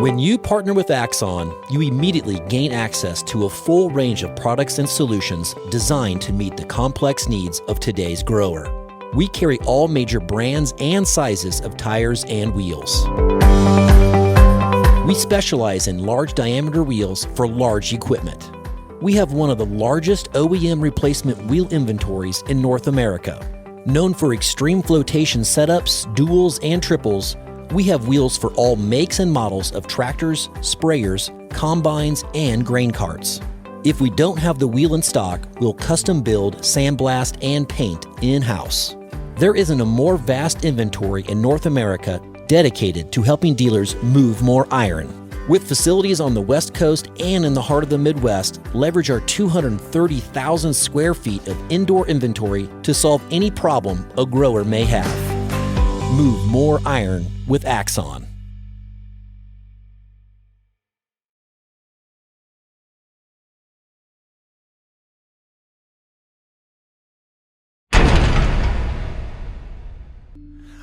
When you partner with Axon, you immediately gain access to a full range of products and solutions designed to meet the complex needs of today's grower. We carry all major brands and sizes of tires and wheels. We specialize in large diameter wheels for large equipment. We have one of the largest OEM replacement wheel inventories in North America. Known for extreme flotation setups, duals, and triples, we have wheels for all makes and models of tractors, sprayers, combines, and grain carts. If we don't have the wheel in stock, we'll custom build, sandblast, and paint in-house. There isn't a more vast inventory in North America dedicated to helping dealers move more iron. With facilities on the West Coast and in the heart of the Midwest, leverage our 230,000 square feet of indoor inventory to solve any problem a grower may have. Move more iron with Axon.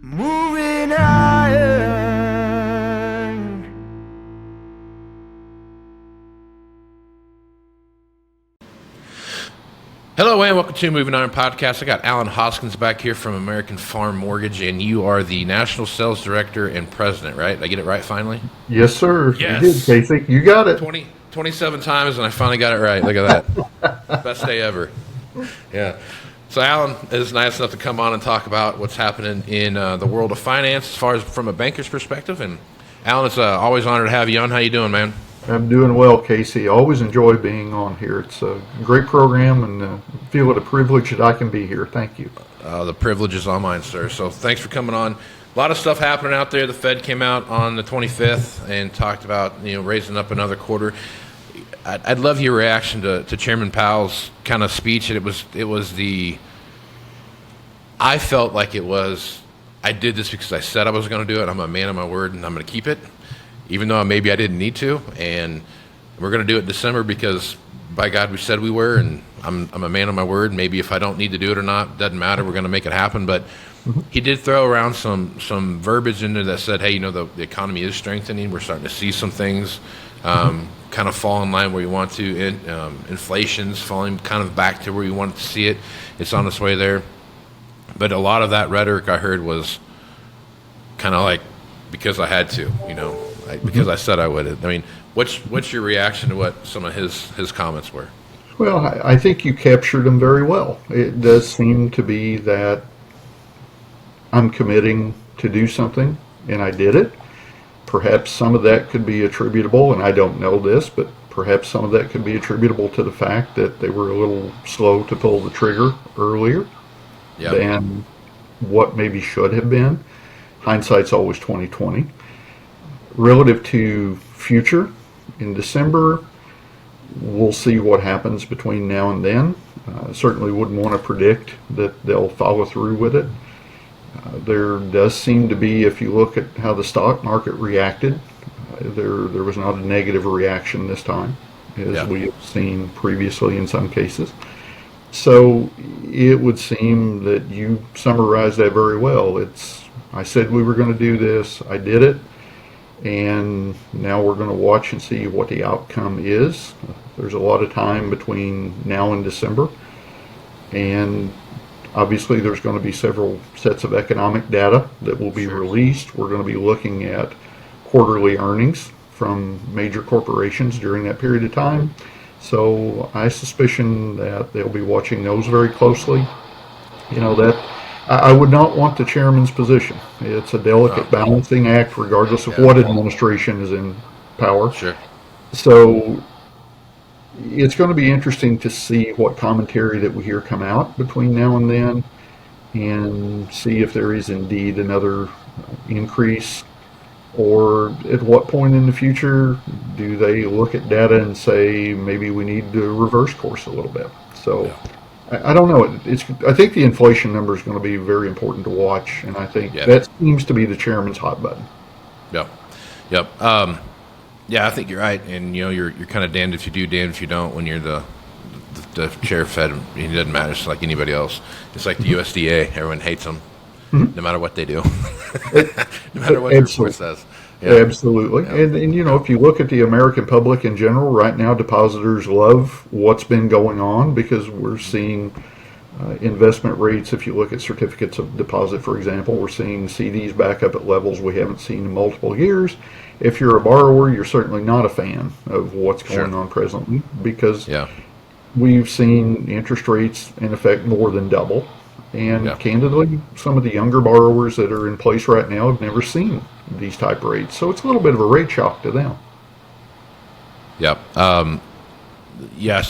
Moving iron. Hello and welcome to Moving Iron Podcast. I got Alan Hoskins back here from American Farm Mortgage, and you are the National Sales Director and President, right? Did I get it right finally? Yes, sir. Yes. You did, Casey. You got it. 27 times, and I finally got it right. Look at that. Best day ever. Yeah. So Alan is nice enough to come on and talk about what's happening in the world of finance as far as from a banker's perspective. And Alan, it's always an honor to have you on. How you doing, man? I'm doing well, Casey. I always enjoy being on here. It's a great program, and feel it a privilege that I can be here. Thank you. The privilege is all mine, sir. So thanks for coming on. A lot of stuff happening out there. The Fed came out on the 25th and talked about raising up another quarter. I'd love your reaction to Chairman Powell's kind of speech. And I felt like it was, I did this because I said I was going to do it. I'm a man of my word, and I'm going to keep it, even though maybe I didn't need to. And we're going to do it in December because, by God, we said we were, and I'm a man of my word. Maybe if I don't need to do it or not, doesn't matter. We're going to make it happen. But he did throw around some verbiage in there that said, hey, the economy is strengthening. We're starting to see some things kind of fall in line where you want to. Inflation's falling kind of back to where you want to see it. It's on its way there. But a lot of that rhetoric I heard was kind of like, because I had to, because I said I would. I mean, what's your reaction to what some of his comments were? Well, I think you captured them very well. It does seem to be that I'm committing to do something, and I did it. Perhaps some of that could be attributable, and I don't know this, but perhaps some of that could be attributable to the fact that they were a little slow to pull the trigger earlier than what maybe should have been. Hindsight's always 20/20. Relative to future, in December, we'll see what happens between now and then. Certainly wouldn't want to predict that they'll follow through with it. There does seem to be, if you look at how the stock market reacted, there was not a negative reaction this time, as we have seen previously in some cases. So it would seem that you summarized that very well. I said we were going to do this, I did it, and now we're going to watch and see what the outcome is. There's a lot of time between now and December, and obviously there's going to be several sets of economic data that will be released. We're going to be looking at quarterly earnings from major corporations during that period of time. So I suspicion that they'll be watching those very closely. I would not want the chairman's position. It's a delicate balancing act regardless of what administration is in power. Sure. So it's going to be interesting to see what commentary that we hear come out between now and then, and see if there is indeed another increase, or at what point in the future do they look at data and say maybe we need to reverse course a little bit. So I don't know. I think the inflation number is going to be very important to watch, and I think that seems to be the chairman's hot button. Yep. I think you're right, and you're kind of damned if you do, damned if you don't. When you're the chair of Fed, it doesn't matter. It's like anybody else. It's like the USDA. Everyone hates them, no matter what they do, no matter what the report says. Absolutely. And if you look at the American public in general, right now, depositors love what's been going on because we're seeing investment rates. If you look at certificates of deposit, for example, we're seeing CDs back up at levels we haven't seen in multiple years. If you're a borrower, you're certainly not a fan of what's going on presently because we've seen interest rates, in effect, more than double. And candidly, some of the younger borrowers that are in place right now have never seen these type rates. So it's a little bit of a rate shock to them. Yep. So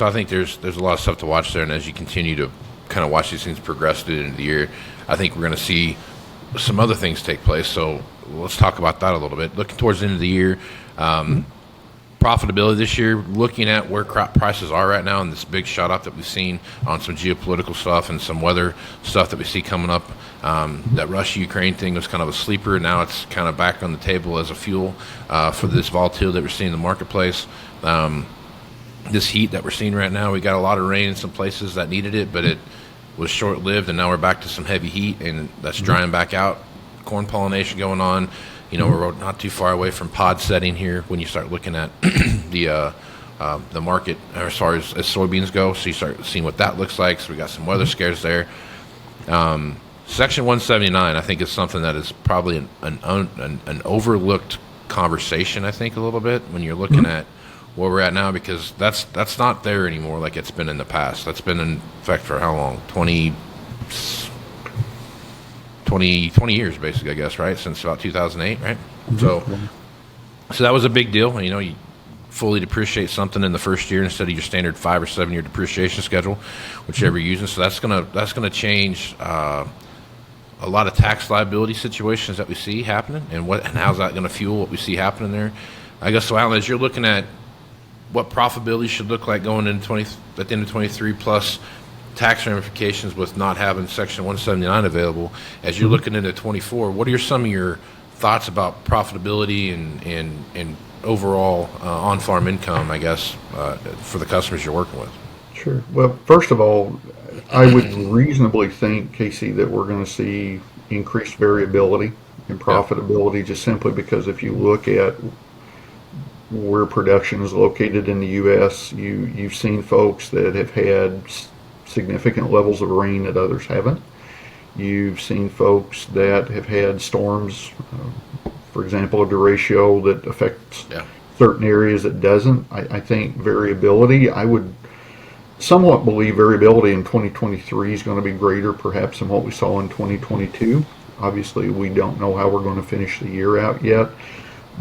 I think there's a lot of stuff to watch there. And as you continue to kind of watch these things progress through the end of the year, I think we're going to see some other things take place. So let's talk about that a little bit. Looking towards the end of the year, profitability this year, looking at where crop prices are right now and this big shot up that we've seen on some geopolitical stuff and some weather stuff that we see coming up. That Russia-Ukraine thing was kind of a sleeper. Now it's kind of back on the table as a fuel for this volatility that we're seeing in the marketplace. This heat that we're seeing right now, we got a lot of rain in some places that needed it, but it was short-lived, and now we're back to some heavy heat, and that's drying back out. Corn pollination going on. We're not too far away from pod setting here when you start looking at the market as far as soybeans go. So you start seeing what that looks like. So we got some weather scares there. Section 179, I think, is something that is probably an overlooked conversation, I think, a little bit when you're looking at where we're at now, because that's not there anymore like it's been in the past. That's been in effect for how long? 20 years, basically, I guess, right? Since about 2008, right? So that was a big deal. You fully depreciate something in the first year instead of your standard 5 or 7 year depreciation schedule, whichever you're using. So that's gonna change a lot of tax liability situations that we see happening, and how's that going to fuel what we see happening there? I guess so, Alan, as you're looking at what profitability should look like going into at the end of 23 plus tax ramifications with not having Section 179 available, as you're looking into 24, what are some of your thoughts about profitability and overall on-farm income, I guess, for the customers you're working with? Sure. Well, first of all, I would reasonably think, Casey, that we're going to see increased variability in profitability just simply because if you look at where production is located in the U.S., you've seen folks that have had significant levels of rain that others haven't. You've seen folks that have had storms, for example, a derecho that affects certain areas that doesn't. I think variability, I would somewhat believe variability in 2023 is going to be greater perhaps than what we saw in 2022. Obviously, we don't know how we're going to finish the year out yet,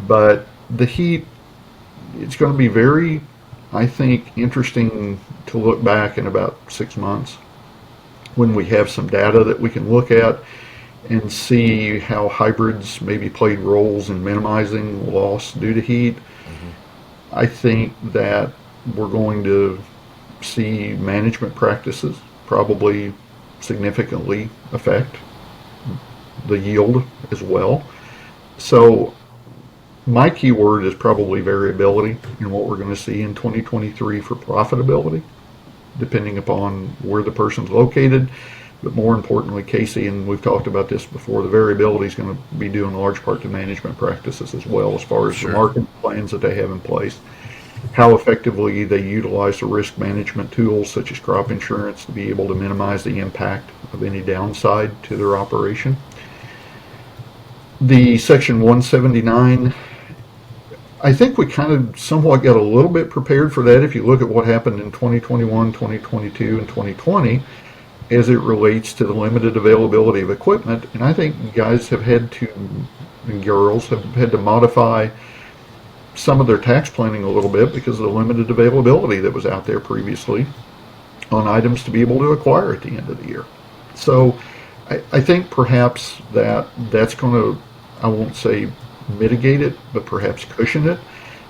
but the heat, it's going to be very, I think, interesting to look back in about 6 months when we have some data that we can look at and see how hybrids maybe played roles in minimizing loss due to heat. I think that we're going to see management practices probably significantly affect the yield as well. So my key word is probably variability in what we're going to see in 2023 for profitability, depending upon where the person's located. But more importantly, Casey, and we've talked about this before, the variability is going to be due in large part to management practices as well, as far as the market plans that they have in place, how effectively they utilize the risk management tools such as crop insurance to be able to minimize the impact of any downside to their operation. The Section 179, I think we kind of somewhat got a little bit prepared for that if you look at what happened in 2021, 2022, and 2020 as it relates to the limited availability of equipment. And I think guys have had to, and girls have had to modify some of their tax planning a little bit because of the limited availability that was out there previously on items to be able to acquire at the end of the year. So I think perhaps that's going to, I won't say mitigate it, but perhaps cushion it.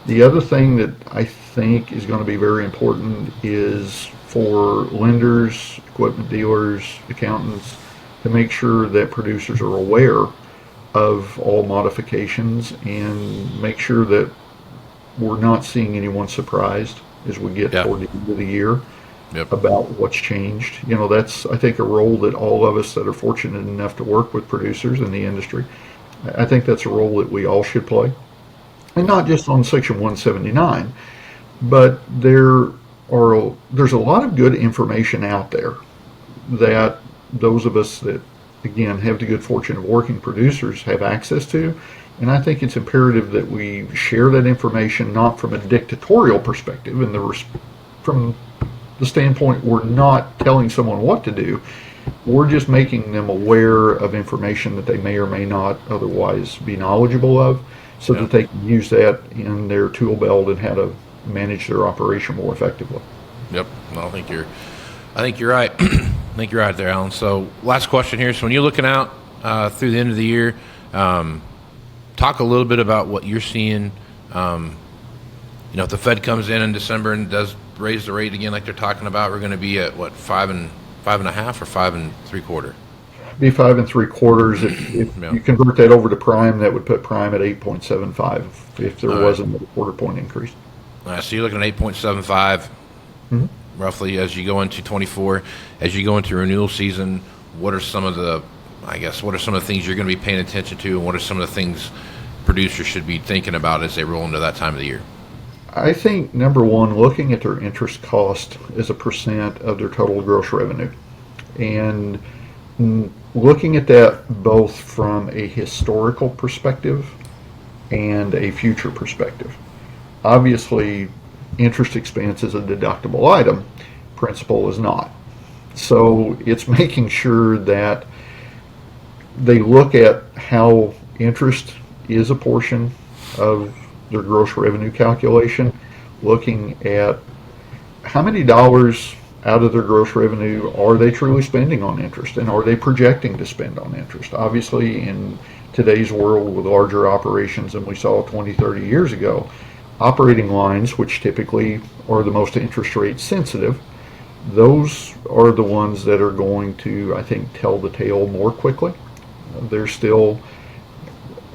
The other thing that I think is going to be very important is for lenders, equipment dealers, accountants to make sure that producers are aware of all modifications and make sure that we're not seeing anyone surprised as we get toward the end of the year about what's changed. You know, that's, I think, a role that all of us that are fortunate enough to work with producers in the industry I think that's a role that we all should play. And not just on Section 179, but there's a lot of good information out there that those of us that, again, have the good fortune of working producers have access to. And I think it's imperative that we share that information, not from a dictatorial perspective, from the standpoint we're not telling someone what to do. We're just making them aware of information that they may or may not otherwise be knowledgeable of, so that they can use that in their tool belt and how to manage their operation more effectively. Yep. Well, I think you're right. I think you're right there, Alan. So last question here. So when you're looking out through the end of the year, talk a little bit about what you're seeing. If the Fed comes in December and does raise the rate again like they're talking about, we're going to be at what, 5.5 or 5.75? Be 5 3/4. If you convert that over to prime, that would put prime at 8.75 if there wasn't a quarter point increase. All right, so you're looking at 8.75 roughly as you go into 24. As you go into renewal season, what are some of the things you're going to be paying attention to, and what are some of the things producers should be thinking about as they roll into that time of the year? I think, number one, looking at their interest cost as a percent of their total gross revenue, and looking at that both from a historical perspective and a future perspective. Obviously, interest expense is a deductible item, principal is not. So it's making sure that they look at how interest is a portion of their gross revenue calculation, looking at how many dollars out of their gross revenue are they truly spending on interest, and are they projecting to spend on interest. Obviously, in today's world with larger operations than we saw 20, 30 years ago, operating lines, which typically are the most interest rate sensitive, those are the ones that are going to, I think, tell the tale more quickly. They're still,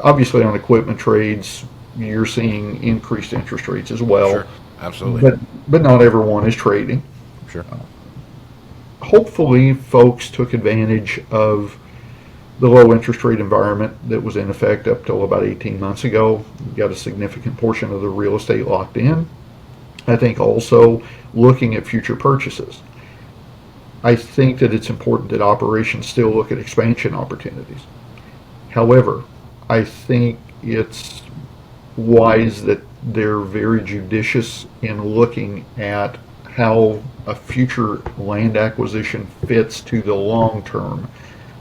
obviously on equipment trades, you're seeing increased interest rates as well. Sure, absolutely. But not everyone is trading. Sure. Hopefully, folks took advantage of the low interest rate environment that was in effect up till about 18 months ago. You got a significant portion of the real estate locked in. I think also looking at future purchases. I think that it's important that operations still look at expansion opportunities. However, I think it's wise that they're very judicious in looking at how a future land acquisition fits to the long-term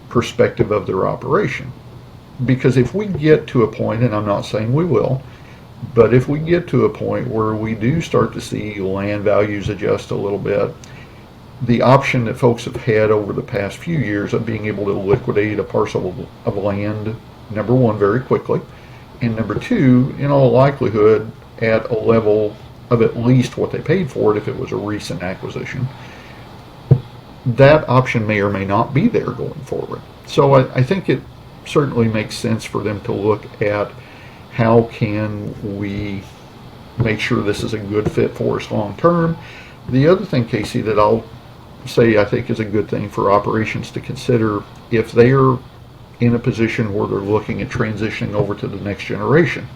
perspective of their operation. Because if we get to a point, and I'm not saying we will, but if we get to a point where we do start to see land values adjust a little bit, the option that folks have had over the past few years of being able to liquidate a parcel of land, number one, very quickly, and number two, in all likelihood, at a level of at least what they paid for it if it was a recent acquisition, that option may or may not be there going forward. So I think it certainly makes sense for them to look at how can we make sure this is a good fit for us long term. The other thing, Casey, that I'll say I think is a good thing for operations to consider if they are in a position where they're looking at transitioning over to the next generation.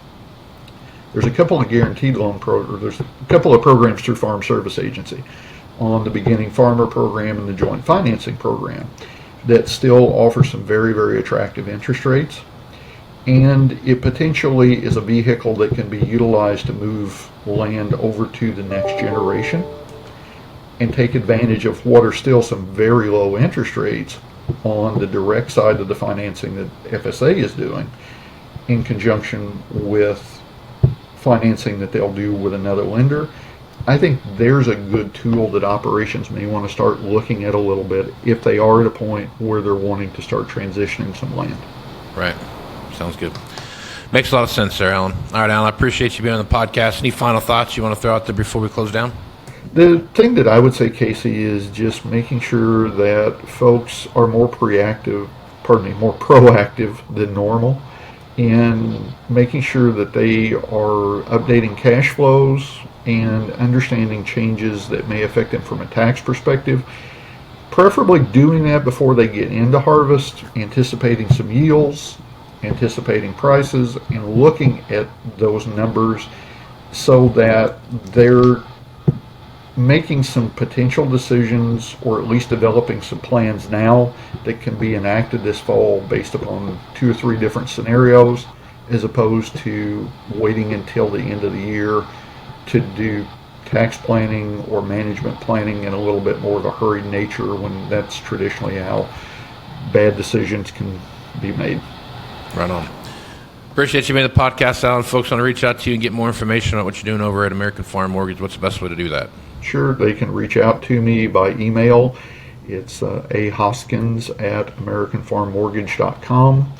There's a couple of guaranteed loan there's a couple of programs through Farm Service Agency on the Beginning Farmer program and the Joint Financing program that still offer some very, very attractive interest rates. And it potentially is a vehicle that can be utilized to move land over to the next generation and take advantage of what are still some very low interest rates on the direct side of the financing that FSA is doing, in conjunction with financing that they'll do with another lender. I think there's a good tool that operations may want to start looking at a little bit if they are at a point where they're wanting to start transitioning some land. Right. Sounds good. Makes a lot of sense there, Alan. All right, Alan, I appreciate you being on the podcast. Any final thoughts you want to throw out there before we close down? The thing that I would say, Casey, is just making sure that folks are more proactive than normal, and making sure that they are updating cash flows and understanding changes that may affect them from a tax perspective. Preferably doing that before they get into harvest, anticipating some yields, anticipating prices and looking at those numbers so that they're making some potential decisions, or at least developing some plans now that can be enacted this fall based upon 2 or 3 different scenarios, as opposed to waiting until the end of the year to do tax planning or management planning in a little bit more of a hurried nature, when that's traditionally how bad decisions can be made. Right on. Appreciate you making the podcast, Alan. Folks want to reach out to you and get more information on what you're doing over at American Farm Mortgage. What's the best way to do that? Sure, they can reach out to me by email. It's ahoskins@AmericanFarmMortgage.com.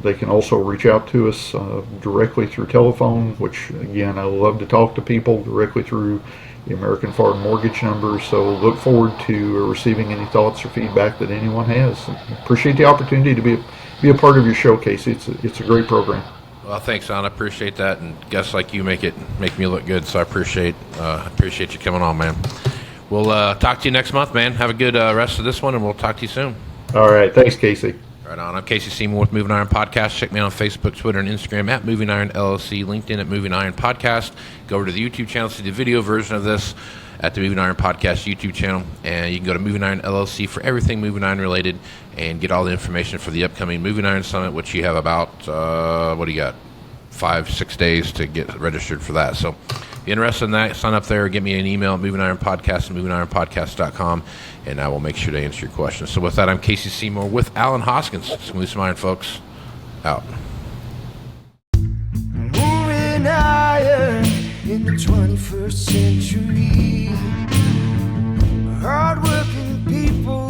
They can also reach out to us directly through telephone, which, again, I love to talk to people directly through the American Farm Mortgage number. So look forward to receiving any thoughts or feedback that anyone has. Appreciate the opportunity to be a part of your show, Casey. It's a great program. Well, thanks, Alan. I appreciate that, and guests like you make me look good. So I appreciate you coming on, man. We'll talk to you next month, man. Have a good rest of this one, and we'll talk to you soon. All right, thanks, Casey. Right on. I'm Casey Seymour with Moving Iron Podcast. Check me out on Facebook, Twitter, and Instagram at Moving Iron LLC, LinkedIn at Moving Iron Podcast. Go over to the YouTube channel, see the video version of this at the Moving Iron Podcast YouTube channel. And you can go to Moving Iron LLC for everything Moving Iron related and get all the information for the upcoming Moving Iron Summit, which you have about, 5-6 days to get registered for that. So if you're interested in that, sign up there, give me an email at MovingIronPodcast at MovingIronPodcast.com, and I will make sure to answer your questions. So with that, I'm Casey Seymour with Alan Hoskins. Smooth some iron, folks. Out. Moving iron in the 21st century. Hard-working people